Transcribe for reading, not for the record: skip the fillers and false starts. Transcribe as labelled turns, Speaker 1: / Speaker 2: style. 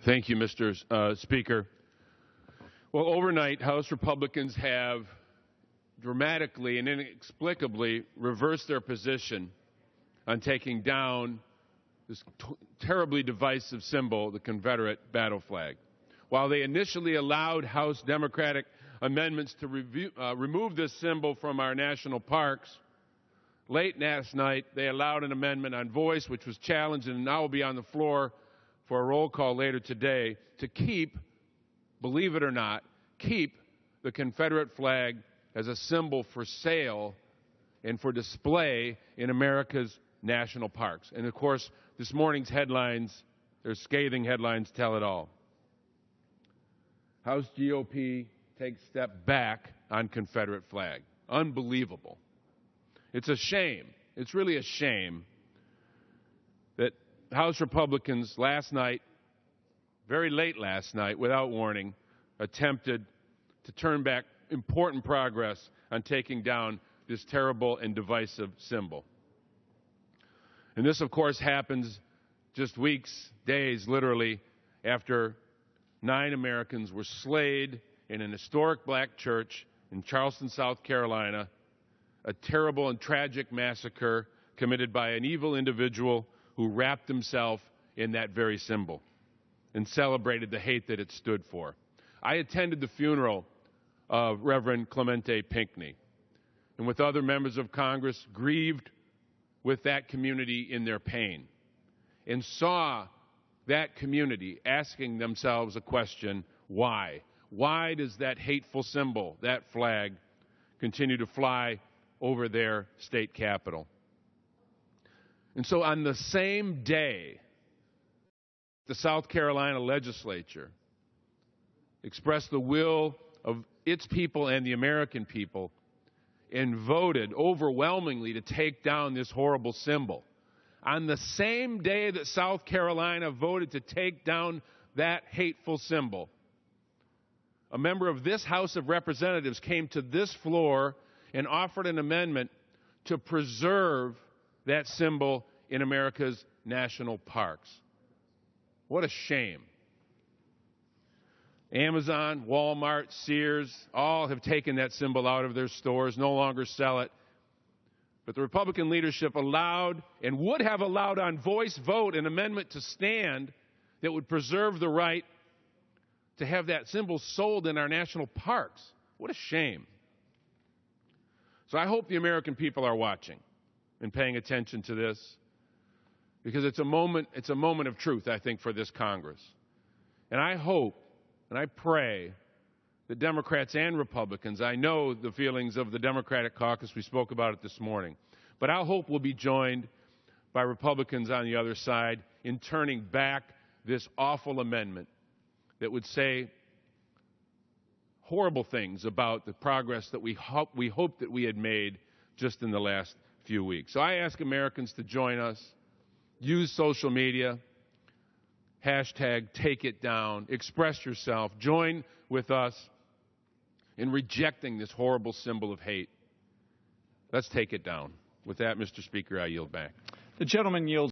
Speaker 1: Thank you, Mr. Speaker. Well, overnight, House Republicans have dramatically and inexplicably reversed their position on taking down this terribly divisive symbol, the Confederate battle flag. While they initially allowed House Democratic amendments to remove this symbol from our national parks, late last night they allowed an amendment on voice, which was challenged and now will be on the floor for a roll call later today, to keep, believe it or not, keep the Confederate flag as a symbol for sale and for display in America's national parks. And of course, this morning's headlines, their scathing headlines, tell it all. House GOP takes step back on Confederate flag. Unbelievable. It's a shame. It's really a shame that House Republicans last night, very late last night, without warning, attempted to turn back important progress on taking down this terrible and divisive symbol. And this, of course, happens just weeks, days, literally, after 9 Americans were slayed in an historic black church in Charleston, South Carolina, a terrible and tragic massacre committed by an evil individual who wrapped himself in that very symbol and celebrated the hate that it stood for. I attended the funeral of Reverend Clemente Pinckney, and with other members of Congress, grieved with that community in their pain, and saw that community asking themselves a question: why? Why does that hateful symbol, that flag, continue to fly over their state capitol? And so on the same day, the South Carolina legislature expressed the will of its people and the American people and voted overwhelmingly to take down this horrible symbol. On the same day that South Carolina voted to take down that hateful symbol, a member of this House of Representatives came to this floor and offered an amendment to preserve that symbol in America's national parks. What a shame. Amazon, Walmart, Sears, all have taken that symbol out of their stores, no longer sell it. But the Republican leadership allowed and would have allowed on voice vote an amendment to stand that would preserve the right to have that symbol sold in our national parks. What a shame. So I hope the American people are watching and paying attention to this, because it's a moment of truth, I think, for this Congress. And I hope and I pray that Democrats and Republicans, I know the feelings of the Democratic caucus, we spoke about it this morning, but I hope we'll be joined by Republicans on the other side in turning back this awful amendment that would say horrible things about the progress that we hoped that we had made just in the last few weeks. So I ask Americans to join us, use social media, hashtag take it down, express yourself, join with us in rejecting this horrible symbol of hate. Let's take it down. With that, Mr. Speaker, I yield back.
Speaker 2: The gentleman yields.